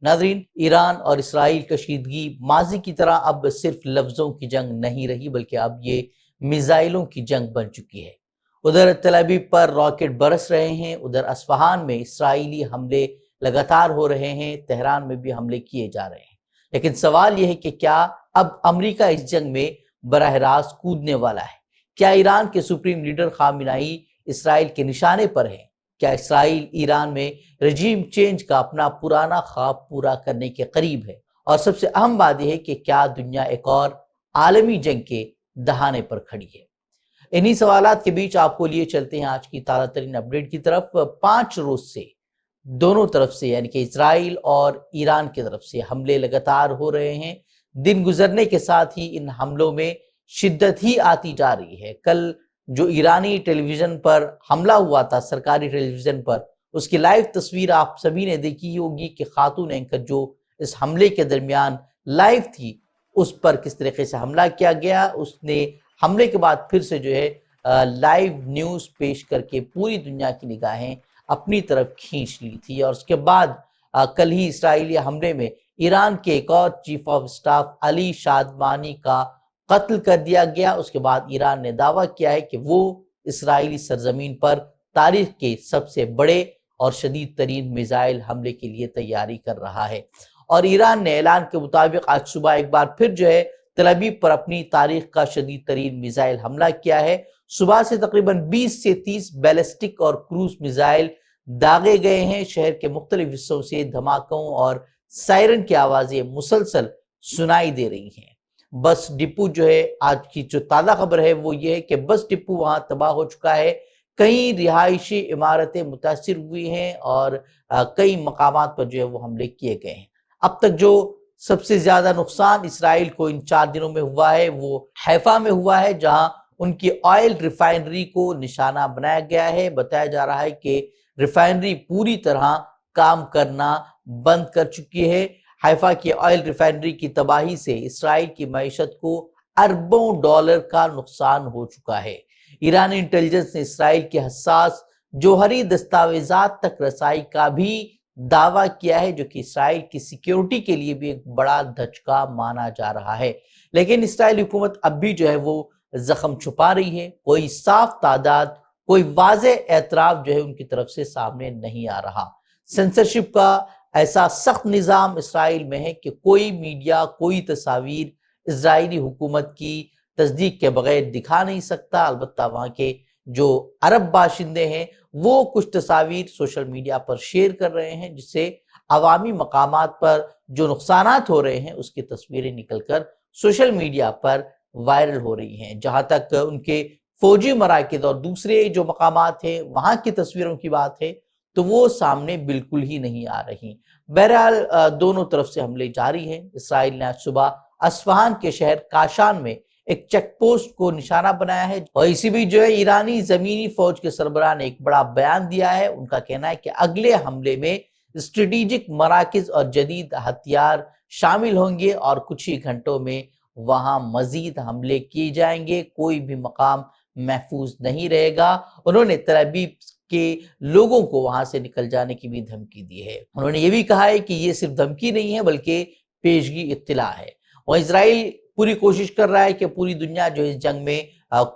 ناظرین، ایران اور اسرائیل کشیدگی ماضی کی طرح اب صرف لفظوں کی جنگ نہیں رہی، بلکہ اب یہ میزائلوں کی جنگ بن چکی ہے۔ ادھر تل ابیب پر راکٹ برس رہے ہیں، ادھر اصفہان میں اسرائیلی حملے لگاتار ہو رہے ہیں، تہران میں بھی حملے کیے جا رہے ہیں۔ لیکن سوال یہ ہے کہ کیا اب امریکہ اس جنگ میں براہ راست کودنے والا ہے؟ کیا ایران کے سپریم لیڈر خامنہئی اسرائیل کے نشانے پر ہیں؟ کیا اسرائیل ایران میں رجیم چینج کا اپنا پرانا خواب پورا کرنے کے قریب ہے؟ اور سب سے اہم بات یہ ہے کہ کیا دنیا ایک اور عالمی جنگ کے دہانے پر کھڑی ہے؟ انہی سوالات کے بیچ آپ کو لیے چلتے ہیں آج کی تازہ ترین اپڈیٹ کی طرف۔ 5 روز سے دونوں طرف سے، یعنی کہ اسرائیل اور ایران کی طرف سے حملے لگاتار ہو رہے ہیں۔ دن گزرنے کے ساتھ ہی ان حملوں میں شدت ہی آتی جا رہی ہے۔ کل جو ایرانی ٹیلی ویژن پر حملہ ہوا تھا، سرکاری ٹیلی ویژن پر، اس کی لائیو تصویر آپ سبھی نے دیکھی ہوگی کہ خاتون اینکر جو اس حملے کے درمیان لائیو تھی، اس پر کس طریقے سے حملہ کیا گیا۔ اس نے حملے کے بعد پھر سے جو ہے لائیو نیوز پیش کر کے پوری دنیا کی نگاہیں اپنی طرف کھینچ لی تھی۔ اور اس کے بعد کل ہی اسرائیلی حملے میں ایران کے ایک اور چیف آف سٹاف علی شادمانی کا قتل کر دیا گیا۔ اس کے بعد ایران نے دعویٰ کیا ہے کہ وہ اسرائیلی سرزمین پر تاریخ کے سب سے بڑے اور شدید ترین میزائل حملے کے لیے تیاری کر رہا ہے۔ اور ایران نے اعلان کے مطابق آج صبح ایک بار پھر جو ہے تل ابیب پر اپنی تاریخ کا شدید ترین میزائل حملہ کیا ہے۔ صبح سے تقریباً 20 سے 30 بیلسٹک اور کروز میزائل داغے گئے ہیں۔ شہر کے مختلف حصوں سے دھماکوں اور سائرن کی آوازیں مسلسل سنائی دے رہی ہیں۔ بس ڈپو جو ہے، آج کی جو تازہ خبر ہے وہ یہ ہے کہ بس ڈپو وہاں تباہ ہو چکا ہے۔ کئی رہائشی عمارتیں متاثر ہوئی ہیں اور کئی مقامات پر جو ہے وہ حملے کیے گئے ہیں۔ اب تک جو سب سے زیادہ نقصان اسرائیل کو ان 4 دنوں میں ہوا ہے وہ حیفا میں ہوا ہے، جہاں ان کی آئل ریفائنری کو نشانہ بنایا گیا ہے۔ بتایا جا رہا ہے کہ ریفائنری پوری طرح کام کرنا بند کر چکی ہے۔ حیفا کی آئل ریفائنری کی تباہی سے اسرائیل کی معیشت کو اربوں ڈالر کا نقصان ہو چکا ہے۔ ایرانی انٹیلیجنس نے اسرائیل کے حساس جوہری دستاویزات تک رسائی کا بھی دعویٰ کیا ہے، جو کہ اسرائیل کی سیکیورٹی کے لیے بھی ایک بڑا دھچکا مانا جا رہا ہے۔ لیکن اسرائیلی حکومت اب بھی جو ہے وہ زخم چھپا رہی ہے۔ کوئی صاف تعداد، کوئی واضح اعتراف جو ہے ان کی طرف سے سامنے نہیں آ رہا۔ سینسرشپ کا ایسا سخت نظام اسرائیل میں ہے کہ کوئی میڈیا کوئی تصاویر اسرائیلی حکومت کی تصدیق کے بغیر دکھا نہیں سکتا۔ البتہ وہاں کے جو عرب باشندے ہیں وہ کچھ تصاویر سوشل میڈیا پر شیئر کر رہے ہیں، جس سے عوامی مقامات پر جو نقصانات ہو رہے ہیں اس کی تصویریں نکل کر سوشل میڈیا پر وائرل ہو رہی ہیں۔ جہاں تک ان کے فوجی مراکز اور دوسرے جو مقامات ہیں وہاں کی تصویروں کی بات ہے تو وہ سامنے بالکل ہی نہیں آ رہی۔ بہرحال دونوں طرف سے حملے جاری ہیں۔ اسرائیل نے آج صبح اصفہان کے شہر کاشان میں ایک چیک پوسٹ کو نشانہ بنایا ہے، اور اسی بھی جو ہے ایرانی زمینی فوج کے سربراہ نے ایک بڑا بیان دیا ہے۔ ان کا کہنا ہے کہ اگلے حملے میں اسٹریٹجک مراکز اور جدید ہتھیار شامل ہوں گے اور کچھ ہی گھنٹوں میں وہاں مزید حملے کیے جائیں گے، کوئی بھی مقام محفوظ نہیں رہے گا۔ انہوں نے تل ابیب کے لوگوں کو وہاں سے نکل جانے کی بھی دھمکی دی ہے۔ انہوں نے یہ بھی کہا ہے کہ یہ صرف دھمکی نہیں ہے بلکہ پیشگی اطلاع ہے۔ اور اسرائیل پوری کوشش کر رہا ہے کہ پوری دنیا جو اس جنگ میں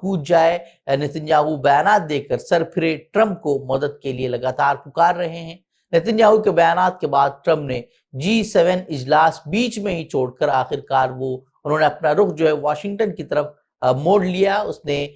کود جائے۔ نتنیاہو بیانات دے کر سرپھرے ٹرمپ کو مدد کے لیے لگاتار پکار رہے ہیں۔ نتنیاہو کے بیانات کے بعد ٹرمپ نے G7 اجلاس بیچ میں ہی چھوڑ کر آخرکار انہوں نے اپنا رخ جو ہے واشنگٹن کی طرف موڑ لیا۔ اس نے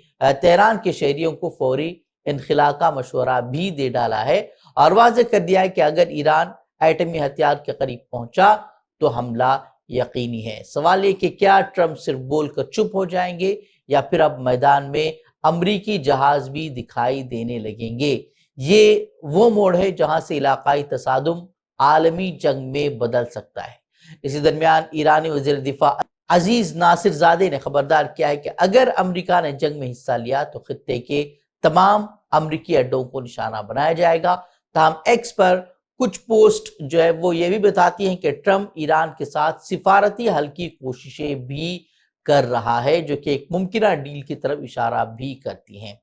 تہران کے شہریوں کو فوری انخلاء کا مشورہ بھی دے ڈالا ہے اور واضح کر دیا ہے کہ اگر ایران ایٹمی ہتھیار کے قریب پہنچا تو حملہ یقینی ہے۔ سوال یہ کہ کیا ٹرمپ صرف بول کر چپ ہو جائیں گے یا پھر اب میدان میں امریکی جہاز بھی دکھائی دینے لگیں گے؟ یہ وہ موڑ ہے جہاں سے علاقائی تصادم عالمی جنگ میں بدل سکتا ہے۔ اسی درمیان ایرانی وزیر دفاع عزیز ناصر زادے نے خبردار کیا ہے کہ اگر امریکہ نے جنگ میں حصہ لیا تو خطے کے تمام امریکی اڈوں کو نشانہ بنایا جائے گا۔ تاہم ایکس پر کچھ پوسٹ جو ہے وہ یہ بھی بتاتی ہیں کہ ٹرمپ ایران کے ساتھ سفارتی حل کی کوششیں بھی کر رہا ہے، جو کہ ایک ممکنہ ڈیل کی طرف اشارہ بھی کرتی ہیں۔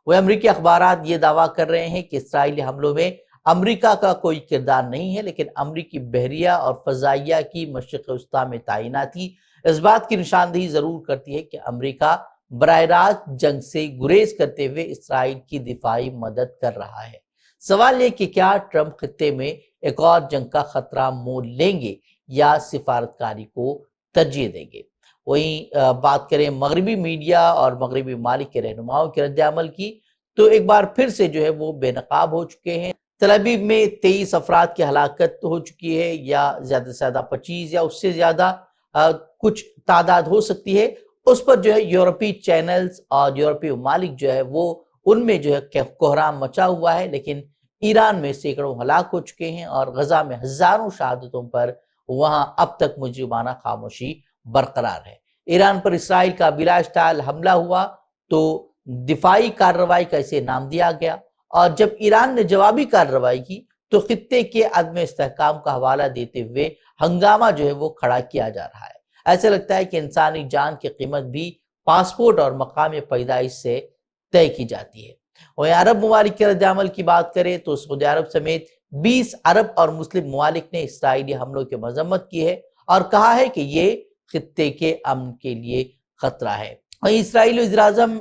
وہ امریکی اخبارات یہ دعویٰ کر رہے ہیں کہ اسرائیلی حملوں میں امریکہ کا کوئی کردار نہیں ہے، لیکن امریکی بحریہ اور فضائیہ کی مشرق وسطیٰ میں تعیناتی اس بات کی نشاندہی ضرور کرتی ہے کہ امریکہ براہ راست جنگ سے گریز کرتے ہوئے اسرائیل کی دفاعی مدد کر رہا ہے۔ سوال یہ کہ کیا ٹرمپ خطے میں ایک اور جنگ کا خطرہ مول لیں گے یا سفارتکاری کو ترجیح دیں گے؟ وہیں بات کریں مغربی میڈیا اور مغربی ممالک کے رہنماؤں کے رد عمل کی، تو ایک بار پھر سے جو ہے وہ بے نقاب ہو چکے ہیں۔ تل ابیب میں 23 افراد کی ہلاکت ہو چکی ہے، یا زیادہ سے زیادہ 25 یا اس سے زیادہ کچھ تعداد ہو سکتی ہے۔ اس پر جو ہے یورپی چینلز اور یورپی ممالک جو ہے وہ ان میں جو ہے کوہرام مچا ہوا ہے، لیکن ایران میں سینکڑوں ہلاک ہو چکے ہیں اور غزہ میں ہزاروں شہادتوں پر وہاں اب تک مجرمانہ خاموشی برقرار ہے۔ ایران پر اسرائیل کا بلا اشتعال حملہ ہوا تو دفاعی کارروائی کا اسے نام دیا گیا، اور جب ایران نے جوابی کارروائی کی تو خطے کے عدم استحکام کا حوالہ دیتے ہوئے ہنگامہ جو ہے وہ کھڑا کیا جا رہا ہے۔ ایسا لگتا ہے کہ انسانی جان کی قیمت بھی پاسپورٹ اور مقام پیدائش سے طے کی جاتی ہے۔ اور عرب ممالک کے رد عمل کی بات کریں تو سعودی عرب سمیت 20 عرب اور مسلم ممالک نے اسرائیلی حملوں کی مذمت کی ہے اور کہا ہے کہ یہ خطے کے امن کے لیے خطرہ ہے۔ اور اسرائیلی وزیراعظم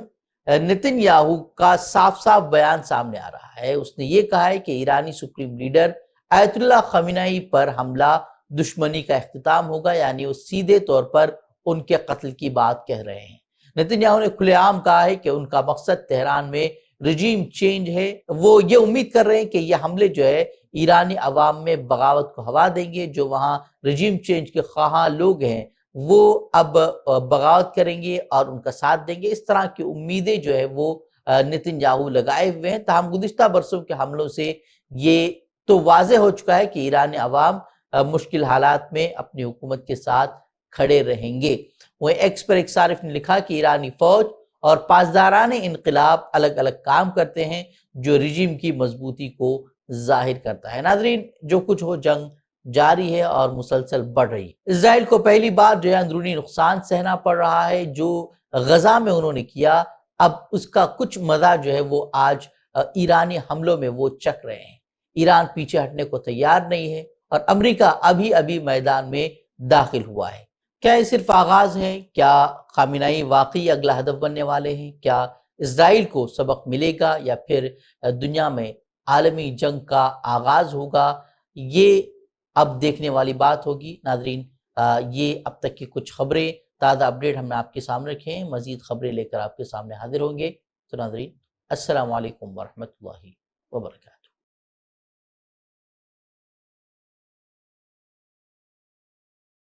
نتن یاہو کا صاف صاف بیان سامنے آ رہا ہے۔ اس نے یہ کہا ہے کہ ایرانی سپریم لیڈر آیت اللہ خامنئی پر حملہ دشمنی کا اختتام ہوگا، یعنی وہ سیدھے طور پر ان کے قتل کی بات کہہ رہے ہیں۔ نتن یاہو نے کھلے عام کہا ہے کہ ان کا مقصد تہران میں رجیم چینج ہے۔ وہ یہ امید کر رہے ہیں کہ یہ حملے جو ہے ایرانی عوام میں بغاوت کو ہوا دیں گے۔ جو وہاں رجیم چینج کے خواہاں لوگ ہیں وہ اب بغاوت کریں گے اور ان کا ساتھ دیں گے۔ اس طرح کی امیدیں جو ہے وہ نتن یاہو لگائے ہوئے ہیں۔ تاہم گزشتہ برسوں کے حملوں سے یہ تو واضح ہو چکا ہے کہ ایرانی عوام مشکل حالات میں اپنی حکومت کے ساتھ کھڑے رہیں گے۔ وہ ایکس پر ایک صارف نے لکھا کہ ایرانی فوج اور پاسداران انقلاب الگ الگ کام کرتے ہیں، جو رجیم کی مضبوطی کو ظاہر کرتا ہے۔ ناظرین، جو کچھ ہو جنگ جاری ہے اور مسلسل بڑھ رہی ہے۔ اسرائیل کو پہلی بار جو ہے اندرونی نقصان سہنا پڑ رہا ہے۔ جو غزہ میں انہوں نے کیا، اب اس کا کچھ مزہ جو ہے وہ آج ایرانی حملوں میں وہ چکھ رہے ہیں۔ ایران پیچھے ہٹنے کو تیار نہیں ہے اور امریکہ ابھی میدان میں داخل ہوا ہے۔ کیا یہ صرف آغاز ہے؟ کیا خامنئی واقعی اگلا ہدف بننے والے ہیں؟ کیا اسرائیل کو سبق ملے گا یا پھر دنیا میں عالمی جنگ کا آغاز ہوگا؟ یہ اب دیکھنے والی بات ہوگی۔ ناظرین، یہ اب تک کی کچھ خبریں، تازہ اپڈیٹ ہم نے آپ کے سامنے رکھے ہیں۔ مزید خبریں لے کر آپ کے سامنے حاضر ہوں گے۔ تو ناظرین، السلام علیکم ورحمۃ اللہ وبرکاتہ۔